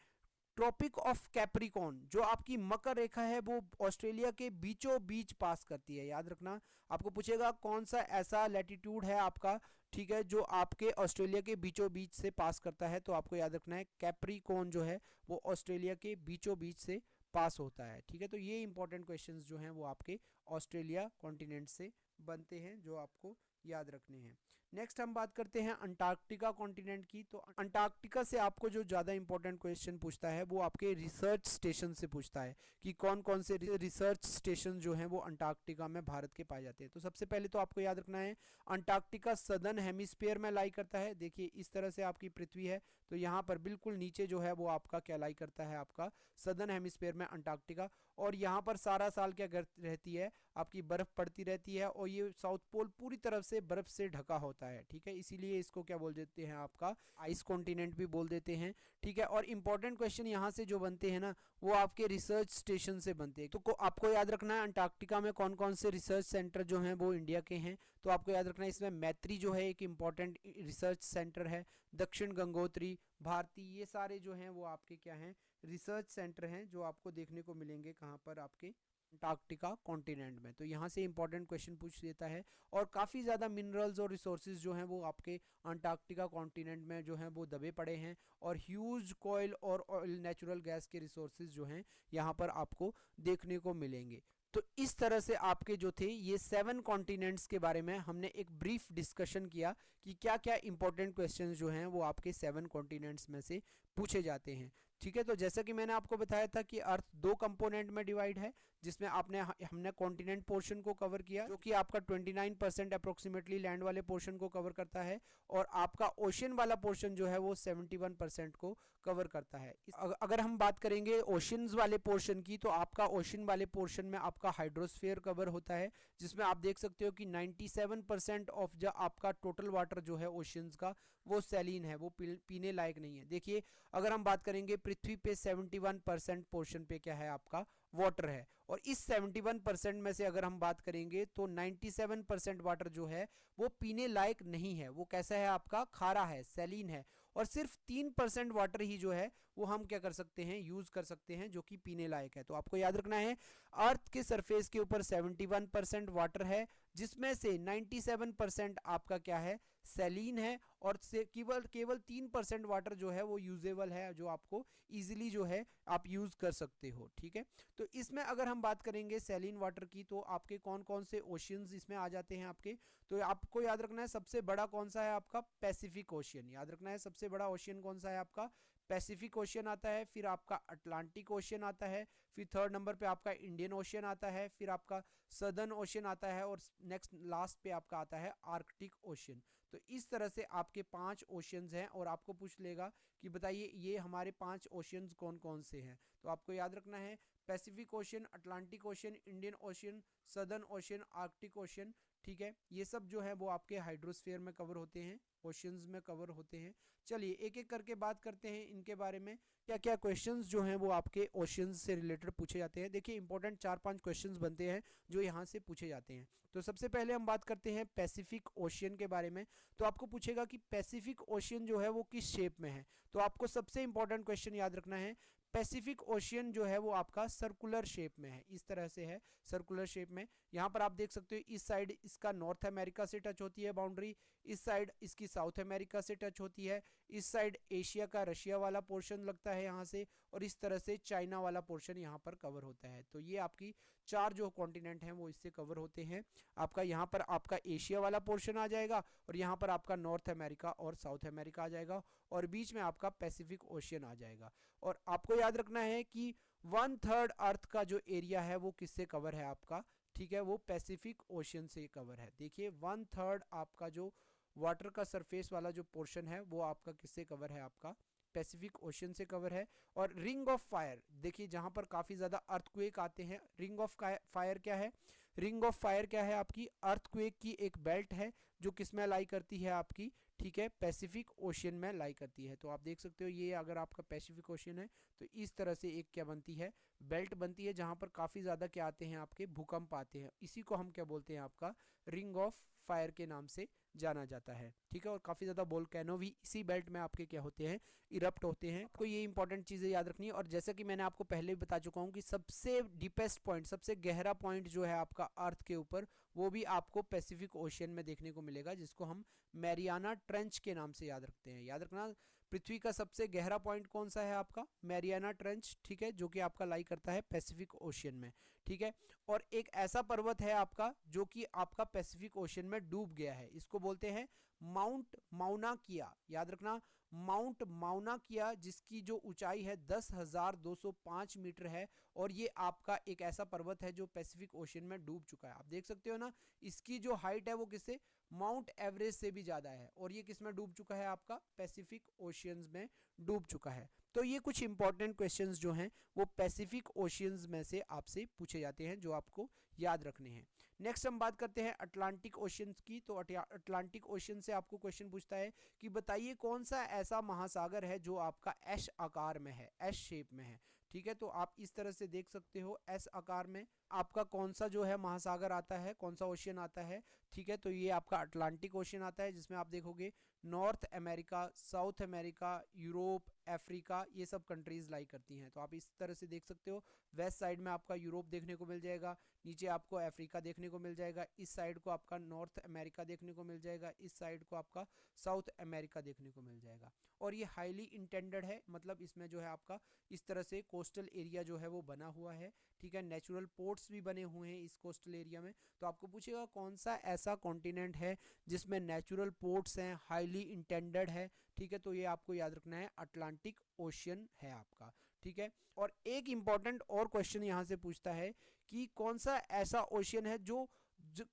ट्रॉपिक ऑफ कैप्रिकॉर्न जो आपकी मकर रेखा है वो ऑस्ट्रेलिया के बीचों बीच पास करती है। याद रखना, आपको पूछेगा कौन सा ऐसा लैटिट्यूड है आपका, ठीक है, जो आपके ऑस्ट्रेलिया के बीचों बीच से पास करता है, तो आपको याद रखना है कैप्रिकॉर्न जो है वो ऑस्ट्रेलिया के बीचों बीच से पास होता है, ठीक है। तो ये इंपॉर्टेंट क्वेश्चंस जो हैं वो आपके ऑस्ट्रेलिया कॉन्टिनेंट से बनते हैं, जो आपको याद रखने हैं। नेक्स्ट हम बात करते हैं अंटार्कटिका कॉन्टिनेंट की। तो अंटार्कटिका से आपको जो ज़्यादा इंपॉर्टेंट क्वेश्चन पूछता है वो आपके रिसर्च स्टेशन से पूछता है कि कौन कौन से रिसर्च स्टेशन जो हैं वो अंटार्कटिका में भारत के पाए जाते हैं। तो सबसे पहले तो आपको याद रखना है, अंटार्कटिका सदर्न हेमिस्फीयर में लाई करता है। देखिए, इस तरह से आपकी पृथ्वी है, तो यहाँ पर बिल्कुल नीचे जो है वो आपका क्या लाई करता है? आपका सदर्न हेमिस्फीयर में अंटार्कटिका। और यहाँ पर सारा साल क्या रहती है? आपकी बर्फ पड़ती रहती है, और ये साउथ पोल पूरी तरफ से बर्फ से ढका होता है, ठीक है। इसीलिए इसको क्या बोल देते हैं? आपका आइस कॉन्टिनेंट भी बोल देते हैं, ठीक है। और इंपॉर्टेंट क्वेश्चन यहाँ से जो बनते हैं ना, वो आपके रिसर्च स्टेशन से बनते हैं। तो आपको याद रखना है अंटार्कटिका में कौन कौन से रिसर्च सेंटर जो हैं वो इंडिया के हैं। तो आपको याद रखना है, इसमें मैत्री जो है एक इंपॉर्टेंट रिसर्च सेंटर है, दक्षिण गंगोत्री, भारती, ये सारे जो हैं वो आपके क्या हैं? रिसर्च सेंटर हैं, जो आपको देखने को मिलेंगे कहाँ पर? आपके अंटार्कटिका कॉन्टिनेंट में। तो यहाँ से इंपॉर्टेंट क्वेश्चन पूछ देता है। और काफ़ी ज़्यादा मिनरल्स और रिसोर्सेज जो हैं वो आपके अंटार्कटिका कॉन्टिनेंट में जो हैं वो दबे पड़े हैं, और ह्यूज कोयल और ऑयल नेचुरल गैस के रिसोर्सेज जो हैं यहाँ पर आपको देखने को मिलेंगे। तो इस तरह से आपके जो थे ये 7 कॉन्टिनेंट्स के बारे में हमने एक ब्रीफ डिस्कशन किया कि क्या क्या इंपॉर्टेंट क्वेश्चंस जो हैं वो आपके 7 कॉन्टिनेंट्स में से पूछे जाते हैं, ठीक है। तो जैसा कि मैंने आपको बताया था कि अर्थ 2 कंपोनेंट में डिवाइड है, जिसमें हमने कॉन्टिनेंट पोर्शन को कवर किया, जो कि आपका 29% अप्रोक्सीमेटली लैंड वाले पोर्शन को कवर करता है, और आपका ओशन वाला पोर्शन जो है वो 71% को कवर करता है। अगर हम बात करेंगे ओशंस वाले पोर्शन की, तो आपका ओशन वाले पोर्शन में आपका हाइड्रोस्फीयर कवर होता है, जिसमें आप देख सकते हो कि 97% ऑफ जो आपका टोटल वाटर जो है ओशंस का वो सैलीन है, वो पीने लायक नहीं है। देखिए, अगर हम बात करेंगे पृथ्वी पे 71% पोर्शन पे क्या है? आपका वाटर है, और इस 71% में से अगर हम बात करेंगे तो 97% वाटर जो है वो पीने लायक नहीं है। वो कैसा है? आपका खारा है, सैलीन है। और सिर्फ 3% वाटर ही जो है वो हम क्या कर सकते हैं? यूज कर सकते हैं, जो कि पीने लायक है। तो आपको याद रखना है, अर्थ के सरफेस के ऊपर 71% वाटर है, जिसमें से 97% आपका क्या है? सैलीन है, और से केवल 3% वाटर जो है वो यूजेबल है, जो आपको इजीली जो है आप यूज कर सकते हो, ठीक है। तो इसमें अगर हम बात करेंगे सैलीन वाटर की, तो आपके कौन कौन से ओशियंस इसमें आ जाते हैं आपके? तो आपको याद रखना है, सबसे बड़ा कौन सा है? आपका पैसिफिक ओशियन। याद रखना है, सबसे बड़ा ओशियन कौन सा है? आपका पैसिफिक ओशियन आता है, फिर आपका अटलांटिक ओशियन आता है, फिर थर्ड नंबर पे आपका इंडियन ओशियन आता है, फिर आपका सदर्न ओशियन आता है, और नेक्स्ट लास्ट पे आपका आता है आर्कटिक ओशियन। तो इस तरह से आपके 5 ओशियंस हैं, और आपको पूछ लेगा कि बताइए ये हमारे 5 ओशियंस कौन कौन से हैं। तो आपको याद रखना है, Pacific ocean, Atlantic ocean, Indian ocean, southern ocean, Arctic ocean, ठीक है। ये सब जो है वो आपके हाइड्रोस्फीयर में कवर होते हैं, ओशियंस में कवर होते हैं। चलिए एक एक करके बात करते हैं इनके बारे में, क्या क्या क्वेश्चंस जो हैं वो आपके ओशियंस से रिलेटेड पूछे जाते हैं। देखिए, इंपॉर्टेंट 4-5 क्वेश्चंस बनते हैं जो यहाँ से पूछे जाते हैं। तो सबसे पहले हम बात करते हैं पैसिफिक ओशियन के बारे में। तो आपको पूछेगा कि पैसिफिक ओशियन जो है वो किस शेप में है। तो आपको सबसे इंपॉर्टेंट क्वेश्चन याद रखना है, पैसिफिक ओशियन जो है वो आपका सर्कुलर शेप में है, इस तरह से है सर्कुलर शेप में। यहाँ पर आप देख सकते हो इस साइड इसका नॉर्थ अमेरिका से टच होती है बाउंड्री, इस साइड इसकी साउथ अमेरिका से टच होती है, इस साइड एशिया का रशिया वाला पोर्शन लगता है यहाँ से, और इस तरह से चाइना वाला पोर्शन यहाँ पर कवर होता है। तो ये आपकी 4 जो कॉन्टिनेंट हैं वो इससे कवर होते हैं। आपका यहाँ पर आपका एशिया वाला पोर्शन आ जाएगा, और यहाँ पर आपका नॉर्थ अमेरिका और साउथ अमेरिका आ जाएगा, और बीच में आपका पैसिफिक ओशियन आ जाएगा। और आपको याद रखना है कि 1/3 अर्थ का जो एरिया है वो किससे कवर है आपका, ठीक है, वो पैसिफिक ओशियन से कवर है। देखिए 1/3 आपका जो वाटर का सरफेस वाला जो पोर्शन है वो आपका किससे कवर है, आपका पैसिफिक ओशियन से कवर है। और रिंग ऑफ फायर, देखिए जहां पर काफी ज्यादा अर्थक्वेक आते हैं, रिंग ऑफ फायर क्या है, रिंग ऑफ फायर क्या है, आपकी अर्थक्वेक की एक बेल्ट है जो किसमें लाई करती है आपकी, ठीक है, पैसिफिक ओशियन में लाई करती है। तो आप देख सकते हो ये अगर आपका पैसिफिक ओशियन है तो इस तरह से एक क्या बनती है, बेल्ट बनती है, जहां पर काफी ज्यादा क्या आते हैं, आपके भूकंप आते हैं। इसी को हम क्या बोलते हैं, आपका रिंग ऑफ फायर के नाम से जाना जाता है, ठीक है। और काफी ज्यादा वोल्केनो भी इसी बेल्ट में आपके क्या होते हैं, इरप्ट होते हैं। आपको ये इंपॉर्टेंट चीजें याद रखनी है। और जैसा कि मैंने आपको पहले भी बता चुका हूँ कि सबसे डीपेस्ट पॉइंट, सबसे गहरा पॉइंट जो है आपका अर्थ के ऊपर, वो भी आपको पैसिफिक ओशियन में देखने को मिलेगा, जिसको हम मैरियाना ट्रेंच के नाम से याद रखते हैं। याद रखना पृथ्वी का सबसे गहरा पॉइंट कौन सा है, आपका मैरियाना ट्रेंच, ठीक है, जो कि आपका लाई करता है पैसिफिक ओशियन में, ठीक है। और एक ऐसा पर्वत है आपका जो कि आपका पैसिफिक ओशियन में डूब गया है, इसको बोलते हैं माउंट माउना किया। याद रखना माउंट माउना किया, जिसकी जो ऊंचाई है 10,205 मीटर है, और ये आपका एक ऐसा पर्वत है जो पैसिफिक ओशियन में डूब चुका है। आप देख सकते हो ना, इसकी जो हाइट है वो किससे, माउंट एवरेस्ट से भी ज्यादा है, और ये किस में डूब चुका है, आपका पैसिफिक ओशियंस में डूब चुका है। तो ये कुछ इंपॉर्टेंट क्वेश्चंस जो हैं वो पैसिफिक ओशियंस में से आपसे पूछे जाते हैं, जो आपको याद रखने हैं। नेक्स्ट हम बात करते हैं अटलांटिक ओशियन की। तो अटलांटिक ओशियन से आपको क्वेश्चन पूछता है कि बताइए कौन सा ऐसा महासागर है जो आपका एस आकार में है, एस शेप में है, ठीक है। तो आप इस तरह से देख सकते हो एस आकार में आपका कौन सा जो है महासागर आता है, कौन सा ओशियन आता है, ठीक है। तो ये आपका अटलांटिक ओशियन आता है, जिसमें आप देखोगे north America, south America, Europe, Africa, ये सब कंट्रीज लाई करती हैं। तो आप इस तरह से देख सकते हो, वेस्ट साइड में आपका यूरोप देखने को मिल जाएगा, नीचे आपको अफ्रीका देखने को मिल जाएगा, इस साइड को आपका नॉर्थ अमेरिका देखने को मिल जाएगा, इस साइड को आपका साउथ अमेरिका देखने को मिल जाएगा। और ये हाईली इंटेंडेड है, मतलब इसमें जो है आपका इस तरह से कोस्टल एरिया जो है वो बना हुआ है, ठीक है। नेचुरल पोर्ट्स भी बने हुए हैं इस कोस्टल एरिया में। तो आपको पूछेगा कौन सा ऐसा कॉन्टिनेंट है जिसमें नेचुरल पोर्ट्स हैं, हाईली इंटेंडेड है, ठीक है। तो ये आपको याद रखना है अटलांटिक ओशियन है आपका, ठीक है। और एक इंपॉर्टेंट और क्वेश्चन यहाँ से पूछता है कि कौन सा ऐसा ओशियन है जो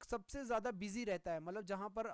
सबसे ज्यादा बिजी रहता है, मतलब जहां पर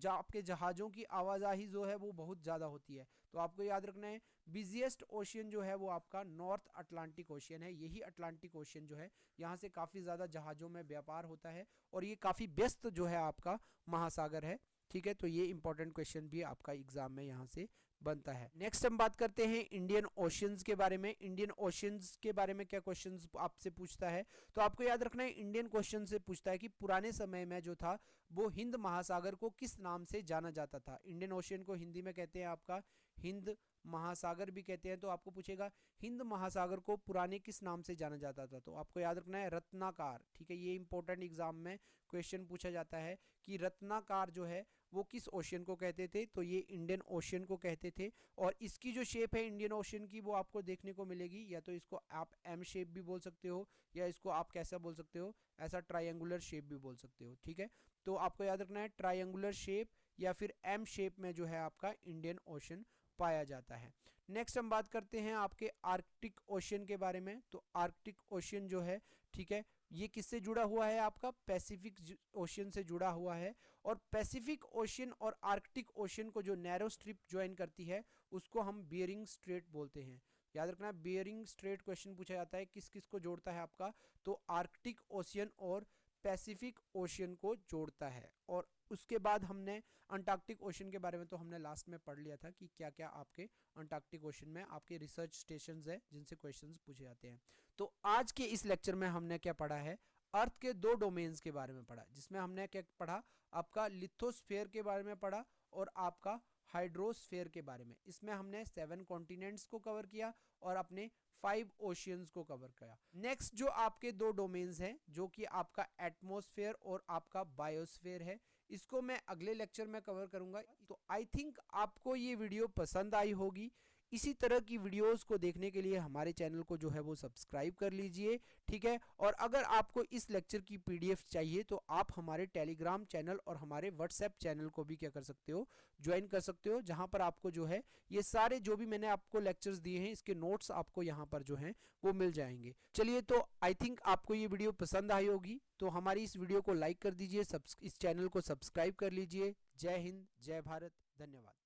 आपके जहाजों की आवाजाही जो है वो बहुत ज्यादा होती है। तो आपको याद रखना है बिजिएस्ट ओशियन जो है वो आपका नॉर्थ अटलांटिक ओशियन है। यही अटलांटिक ओशियन जो है यहाँ से काफी ज्यादा जहाजों में व्यापार होता है, और ये काफी व्यस्त जो है आपका महासागर है, ठीक है। तो ये इंपॉर्टेंट क्वेश्चन भी आपका एग्जाम में यहाँ से बनता है। नेक्स्ट हम बात करते हैं इंडियन ओशियंस के बारे में। इंडियन ओशियंस के बारे में क्या क्वेश्चंस आपसे पूछता है, तो आपको याद रखना है इंडियन क्वेश्चन से पूछता है कि पुराने समय में जो था वो हिंद महासागर को किस नाम से जाना जाता था। इंडियन ओशियन को हिंदी में कहते हैं आपका हिंद महासागर भी कहते हैं। तो आपको पूछेगा हिंद महासागर को पुराने किस नाम से जाना जाता था, तो आपको याद रखना है रत्नाकर, ठीक है। ये इंपॉर्टेंट एग्जाम में क्वेश्चन पूछा जाता है कि रत्नाकर जो है वो किस ओशियन को कहते थे, तो ये इंडियन ओशियन को कहते थे। और इसकी जो शेप है इंडियन ओशियन की वो आपको देखने को मिलेगी, या तो इसको आप एम शेप भी बोल सकते हो, या इसको आप कैसा बोल सकते हो, ऐसा ट्रायंगुलर शेप भी बोल सकते हो, ठीक है। तो आपको याद रखना है ट्रायंगुलर शेप या फिर एम शेप में जो है आपका इंडियन ओशियन पाया जाता है। नेक्स्ट हम बात करते हैं आपके आर्कटिक ओशियन के बारे में। तो आर्कटिक ओशियन जो है, ठीक है, ये किससे जुड़ा हुआ है, आपका पैसिफिक ओशियन से जुड़ा हुआ है। और पैसिफिक ओशियन और आर्कटिक ओशियन को जो नैरो स्ट्रिप ज्वाइन करती है उसको हम बियरिंग स्ट्रेट बोलते हैं। याद रखना बियरिंग स्ट्रेट क्वेश्चन पूछा जाता है किस किस को जोड़ता है आपका, तो आर्कटिक ओशियन और पैसिफिक ओशियन को जोड़ता है। और उसके बाद हमने अंटार्कटिक ओशियन के बारे में तो हमने लास्ट में पढ़ लिया था कि क्या क्या आपके अंटार्कटिक ओशियन में आपके रिसर्च स्टेशंस है जिनसे क्वेश्चंस पूछे जाते हैं। तो आज के इस लेक्चर में हमने क्या पढ़ा है, अर्थ के 2 डोमेन्स के बारे में पढ़ा, जिसमें हमने क्या पढ़ा, आपका लिथोस्फेयर के बारे में पढ़ा और आपका हाइड्रोस्फेयर के बारे में। इसमें हमने 7 कॉन्टिनेंट्स को कवर किया और अपने 5 ओशियंस को कवर किया। नेक्स्ट जो आपके 2 डोमेन्स हैं जो कि आपका एटमॉस्फेयर और आपका बायोस्फेयर है, इसको मैं अगले लेक्चर में कवर करूंगा। तो आई थिंक आपको ये वीडियो पसंद आई होगी। इसी तरह की वीडियोस को देखने के लिए हमारे चैनल को जो है वो सब्सक्राइब कर लीजिए, ठीक है। और अगर आपको इस लेक्चर की पीडीएफ चाहिए तो आप हमारे टेलीग्राम चैनल और हमारे व्हाट्सएप चैनल को भी क्या कर सकते हो, ज्वाइन कर सकते हो, जहां पर आपको जो है ये सारे जो भी मैंने आपको लेक्चर्स दिए हैं इसके नोट्स आपको यहाँ पर जो हैं वो मिल जाएंगे। चलिए, तो आई थिंक आपको ये वीडियो पसंद आई होगी, तो हमारी इस वीडियो को लाइक कर दीजिए, इस चैनल को सब्सक्राइब कर लीजिए। जय हिंद, जय भारत, धन्यवाद।